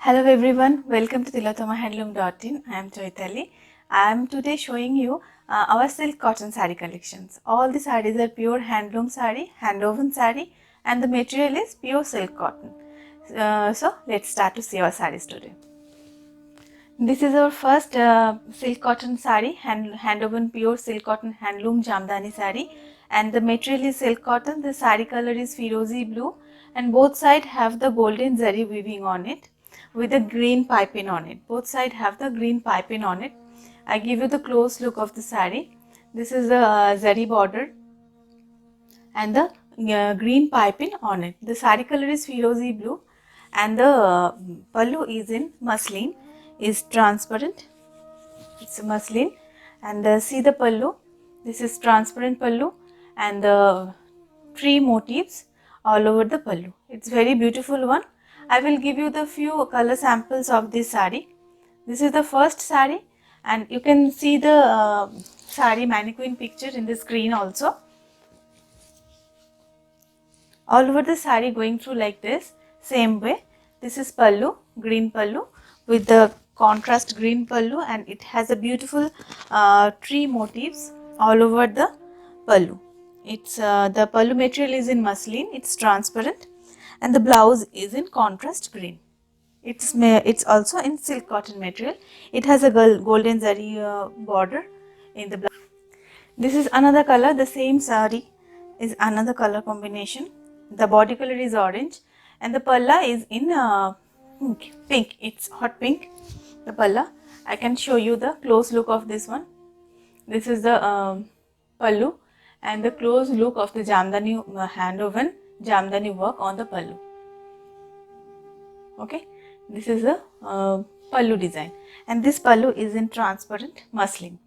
Hello everyone, welcome to tilottamahandloom.in. I am Chaitali. I am today showing you our silk cotton saree collections. All the sarees are pure handloom saree, hand-woven saree, and the material is pure silk cotton. So let's start to see our sarees today. This is our first silk cotton saree, hand-woven pure silk cotton handloom jamdani saree, and the material is silk cotton. The saree color is firozi blue, and both sides have the golden zari weaving on it with a green piping on it. Both sides have the green piping on it. I give you the close look of the saree. This is the zari border and the green piping on it. The saree color is firozi blue, and the pallu is in muslin, is transparent. It's a muslin, and see the pallu. This is transparent pallu, and the tree motifs all over the pallu. It's very beautiful one. I will give you the few color samples of this saree. This is the first saree, and you can see the saree mannequin picture in the screen also. All over the saree going through like this, same way. This is pallu, green pallu with the contrast green pallu, and it has a beautiful tree motifs all over the pallu. It's the pallu material is in muslin, it's transparent, and the blouse is in contrast green. It's also in silk cotton material. It has a golden zari border in the blouse. This is another color. The same saree is another color combination. The body color is orange, and the palla is in pink. It's hot pink. The palla. I can show you the close look of this one. This is the pallu, and the close look of the jamdani hand-woven jamdani work on the pallu. Okay, this is the pallu design, and this pallu is in transparent muslin.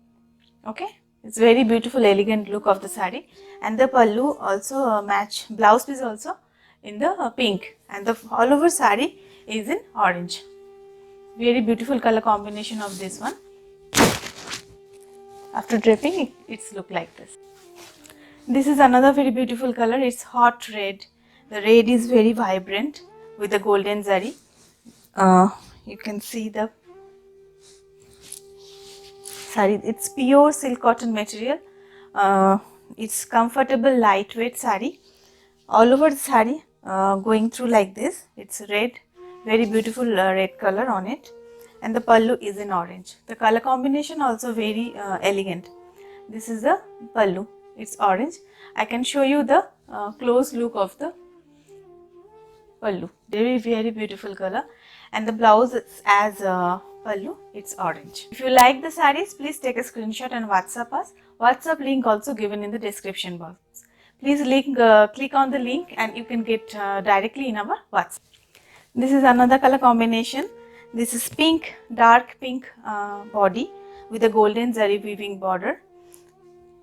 Okay, it's very beautiful, elegant look of the saree, and the pallu also match blouse piece also in the pink, and the all over saree is in orange. Very beautiful color combination of this one. After draping, it's look like this. This is another very beautiful color. It's hot red. The red is very vibrant with the golden zari. You can see the saree. It's pure silk cotton material. It's comfortable, lightweight saree. All over the saree going through like this. It's red, very beautiful red color on it, and the pallu is in orange. The color combination also very elegant. This is the pallu. It's orange. I can show you the close look of the pallu. Very beautiful color, and the blouse is as pallu. It's orange. If you like the sarees, please take a screenshot and WhatsApp us. WhatsApp link also given in the description box. Please click on the link, and you can get directly in our WhatsApp. This is another color combination. This is pink, dark pink body with a golden zari weaving border.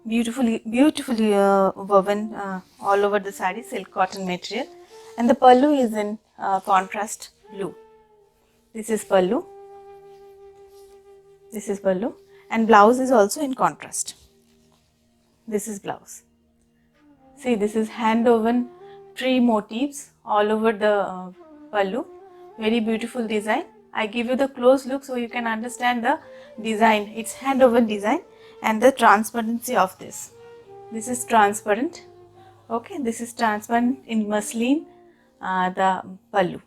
Beautifully woven all over the saree, silk cotton material, and the pallu is in contrast blue. This is pallu. This is pallu, and blouse is also in contrast. This is blouse. See, this is hand woven tree motifs all over the pallu. Very beautiful design. I give you the close look so you can understand the design. It's hand woven design, and the transparency of this. This is transparent. Okay, this is transparent in muslin. The pallu.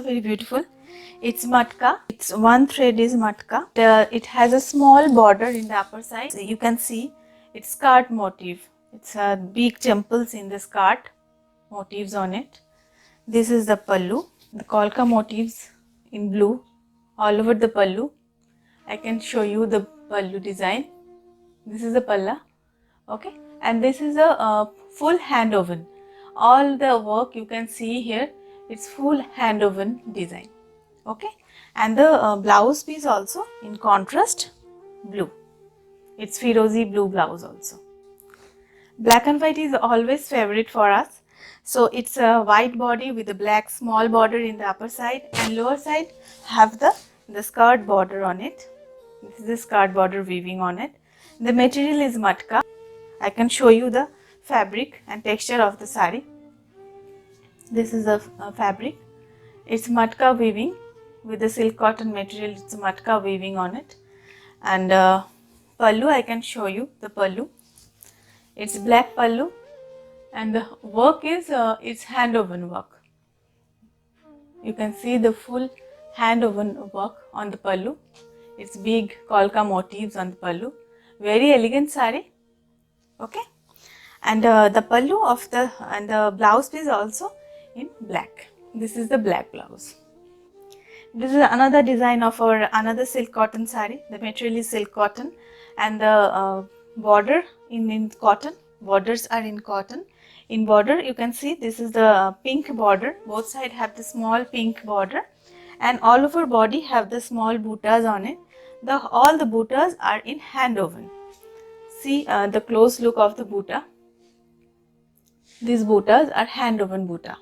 Very beautiful. It's matka. It's one thread is matka. It has a small border in the upper side. So you can see it's skirt motif. It's big temples in the skirt motifs on it. This is the pallu. The kolka motifs in blue all over the pallu. I can show you the pallu design. This is the palla. Okay, and this is a full hand woven. All the work you can see here, it's full hand woven design. Okay, and the blouse piece also in contrast blue. It's firozi blue blouse also. Black and white is always favorite for us. So it's a white body with a black small border in the upper side, and lower side have the skirt border on it. This is the skirt border weaving on it. The material is matka. I can show you the fabric and texture of the saree. This is the fabric. It's matka weaving with the silk cotton material. It's matka weaving on it. And pallu, I can show you the pallu. It's black pallu, and the work is it's hand woven work. You can see the full hand woven work on the pallu. It's big kolka motifs on the pallu. Very elegant sari. Okay, and the pallu of the blouse piece also in black. This is the black blouse. This is another design of our another silk cotton sari. The material is silk cotton, and the border in cotton. Borders are in cotton. In border, you can see this is the pink border. Both sides have the small pink border, and all over body have the small buttas on it. All the buttas are in hand woven. See the close look of the butta. These buttas are hand woven butta.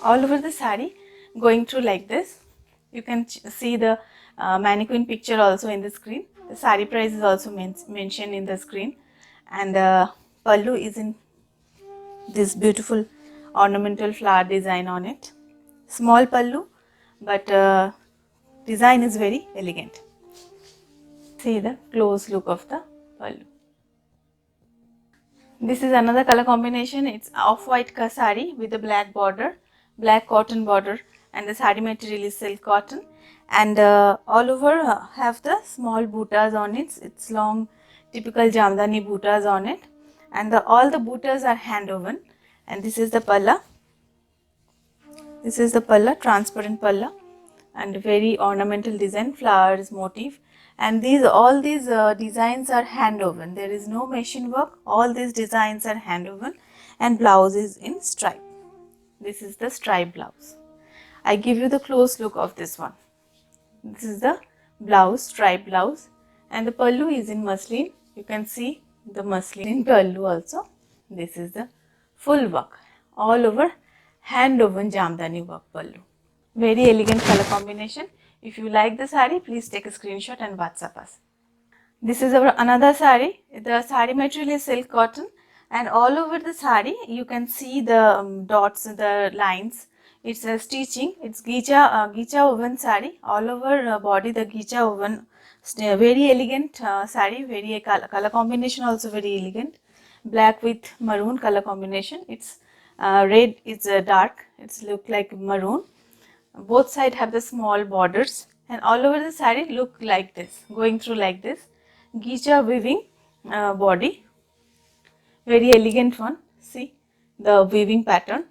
All over the sari, going through like this. You can see the mannequin picture also in the screen. The sari price is also mentioned in the screen, and pallu is in this beautiful ornamental flower design on it. Small pallu, but design is very elegant. See the close look of the pallu. This is another color combination. It's off-white sari with a black border, black cotton border, and the sari material is silk cotton, and all over have the small buttas on it. It's long typical Jamdani buttas on it, and all the buttas are hand woven. And this is the palla. This is the palla, transparent palla, and very ornamental design, flowers motif. And all these designs are hand woven. There is no machine work. All these designs are hand woven, and blouse is in stripe. This is the stripe blouse. I give you the close look of this one. This is the blouse, stripe blouse, and the pallu is in muslin. You can see the muslin in pallu also. This is the full work, all over hand woven Jamdani work pallu. Very elegant color combination. If you like the sari, please take a screenshot and WhatsApp us. This is our another sari. The sari material is silk cotton, and all over the sari you can see the dots, the lines. It's a stitching. It's gicha woven sari. All over body the gicha woven. Very elegant sari. Very color combination also very elegant. Black with maroon color combination. It's red. It's dark. It's look like maroon. Both sides have the small borders, and all over the sari look like this, going through like this. Gicha weaving body. Very elegant one. See the weaving pattern.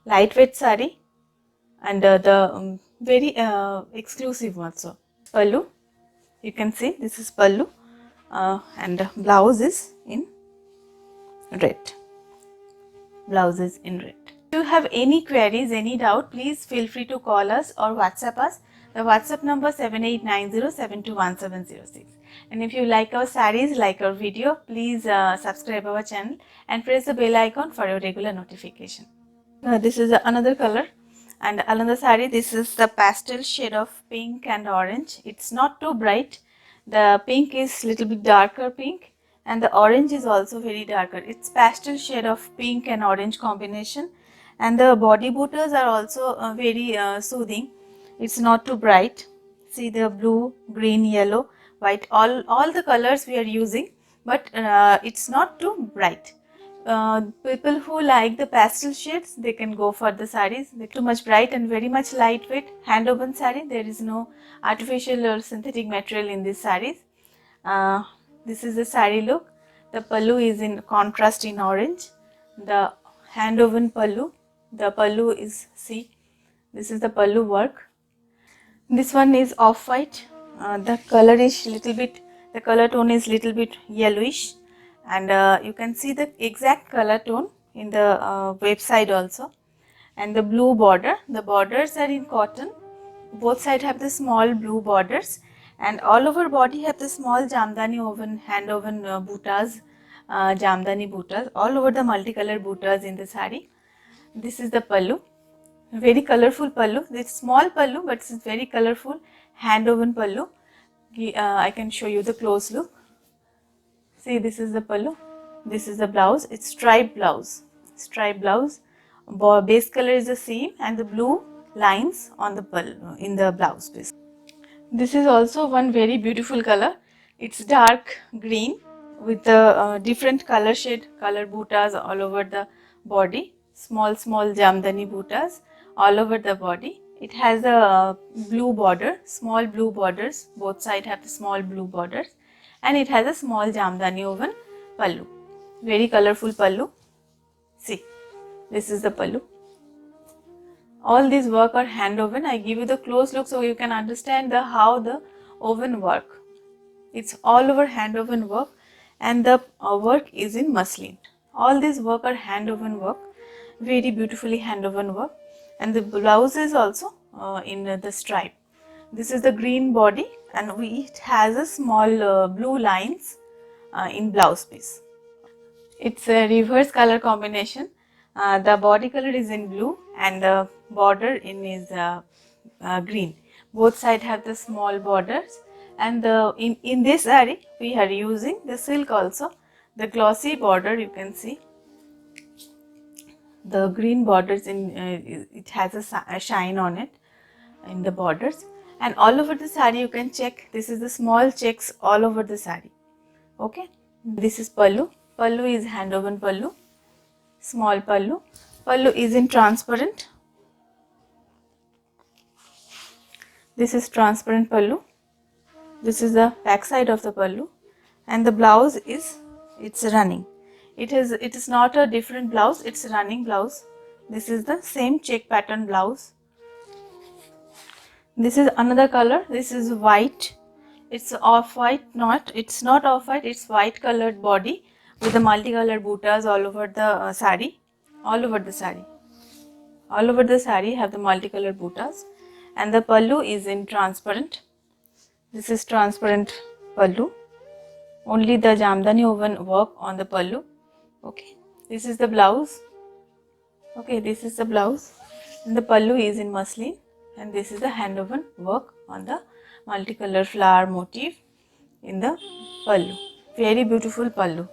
Lightweight sari, and the very exclusive also. Pallu, you can see this is pallu, and blouse is in red. Blouse is in red. If you have any queries, any doubt, please feel free to call us or WhatsApp us. The WhatsApp number 7890721706. And if you like our sarees, like our video, please subscribe our channel and press the bell icon for your regular notification. This is another color, and another saree. This is the pastel shade of pink and orange. It's not too bright. The pink is little bit darker pink, and the orange is also very darker. It's pastel shade of pink and orange combination, and the body buttas are also very soothing. It's not too bright. See the blue, green, yellow, white, all the colors we are using, but it's not too bright. People who like the pastel shades, they can go for the sarees. They're too much bright and very much lightweight, hand woven saree. There is no artificial or synthetic material in these sarees. This is the saree look. The pallu is in contrast in orange. The hand woven pallu. The pallu is, see, this is the pallu work. This one is off white. The color is little bit, the color tone is little bit yellowish, and you can see the exact color tone in the website also. And the blue border, the borders are in cotton. Both sides have the small blue borders, and all over body have the small Jamdani woven, hand woven buttas, Jamdani buttas, all over the multicolored buttas in the saree. This is the pallu, very colorful pallu. This small pallu, but it's very colorful hand woven pallu. I can show you the close look. See, this is the pallu, this is the blouse. It's striped blouse, striped blouse. Base color is the same, and the blue lines on the pallu, in the blouse piece. This is also one very beautiful color. It's dark green with the different color shade, color buttas all over the body. Small jamdani buttas all over the body. It has a blue border, small blue borders. Both sides have the small blue borders, and it has a small jamdani woven pallu. Very colorful pallu. See, this is the pallu. All these work are hand woven. I give you the close look so you can understand how the woven work. It's all over hand woven work, and the work is in muslin. All these work are hand woven work, very beautifully hand woven work, and the blouse is also in the stripe. This is the green body, and it has a small blue lines in blouse piece. It's a reverse color combination. The body color is in blue and the border is green. Both sides have the small borders, and in this saree we are using the silk also. The glossy border, you can see the green borders it has a shine on it in the borders, and all over the saree you can check. This is the small checks all over the saree. Okay, this is pallu. Pallu is hand woven pallu, small pallu. Pallu is in transparent. This is transparent pallu. This is the back side of the pallu, and the blouse is running. It is not a different blouse. It's a running blouse. This is the same check pattern blouse. This is another color. This is white. It's off white. It's not off white. It's white colored body with the multicolored buttas all over the saree. All over the saree. All over the saree have the multicolored buttas, and the pallu is in transparent. This is transparent pallu. Only the jamdani woven work on the pallu. Okay, this is the blouse. Okay, this is the blouse, and the pallu is in muslin, and this is the hand woven work on the multicolored flower motif in the pallu. Very beautiful pallu.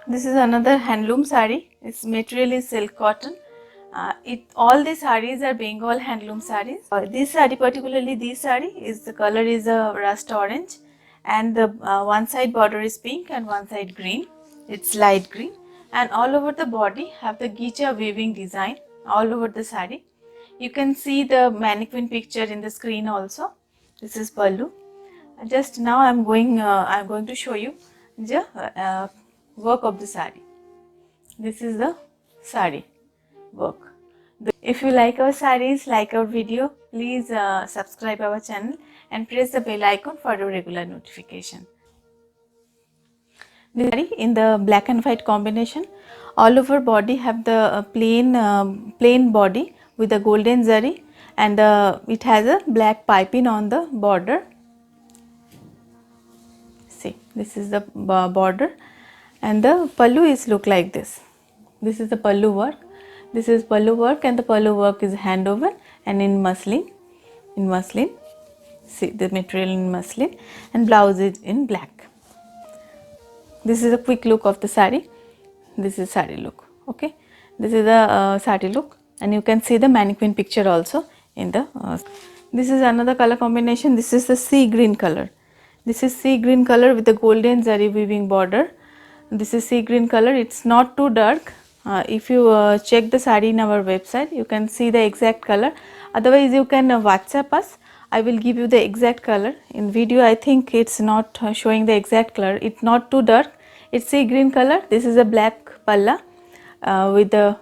This is another handloom saree. Its material is silk cotton. All these sarees are Bengal handloom sarees. This saree, particularly this saree, the color is a rust orange, and the one side border is pink and one side green. It's light green, and all over the body have the gicha weaving design all over the saree. You can see the mannequin picture in the screen also. This is pallu. Just now I'm going to show you the work of the saree. This is the saree work. If you like our sarees, like our video, please subscribe our channel and press the bell icon for your regular notification. This saree in the black and white combination. All over body have the plain body with the golden zari, and it has a black piping on the border. See, this is the border, and the pallu is look like this. This is the pallu work. This is pallu work, and the pallu work is hand woven and in muslin. In muslin, see the material in muslin, and blouse is in black. This is a quick look of the saree. This is saree look. Okay, this is the saree look, and you can see the mannequin picture also in the. This is another color combination. This is the sea green color. This is sea green color with the golden zari weaving border. This is sea green color. It's not too dark. If you check the saree in our website, you can see the exact color. Otherwise, you can WhatsApp us. I will give you the exact color. In video, I think it's not showing the exact color. It's not too dark. It's sea green color. This is a black palla with the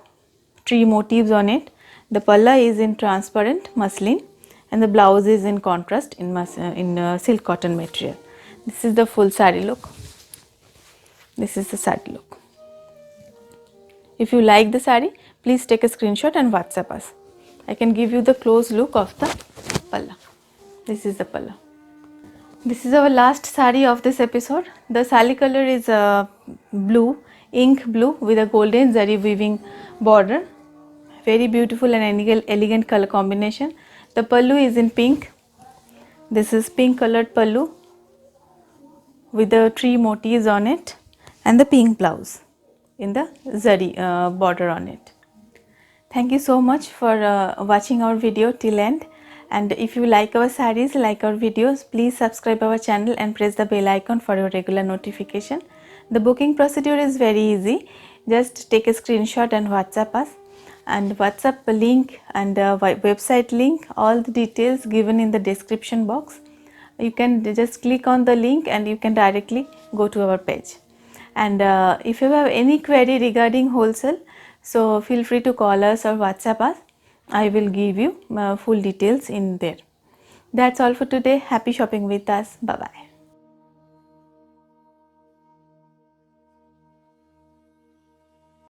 tree motifs on it. The palla is in transparent muslin, and the blouse is in contrast in silk cotton material. This is the full saree look. This is the saree look. If you like the saree, please take a screenshot and WhatsApp us. I can give you the close look of the palla. This is the palla. This is our last saree of this episode. The saree color is blue, ink blue with a golden zari weaving border. Very beautiful and elegant color combination. The pallu is in pink. This is pink colored pallu with the tree motifs on it, and the pink blouse in the zari border on it. Thank you so much for watching our video till end. And if you like our sarees, like our videos, please subscribe our channel and press the bell icon for your regular notification. The booking procedure is very easy. Just take a screenshot and WhatsApp us. And WhatsApp link and website link, all the details given in the description box. You can just click on the link and you can directly go to our page. And if you have any query regarding wholesale, so feel free to call us or WhatsApp us. I will give you full details in there. That's all for today. Happy shopping with us. Bye bye.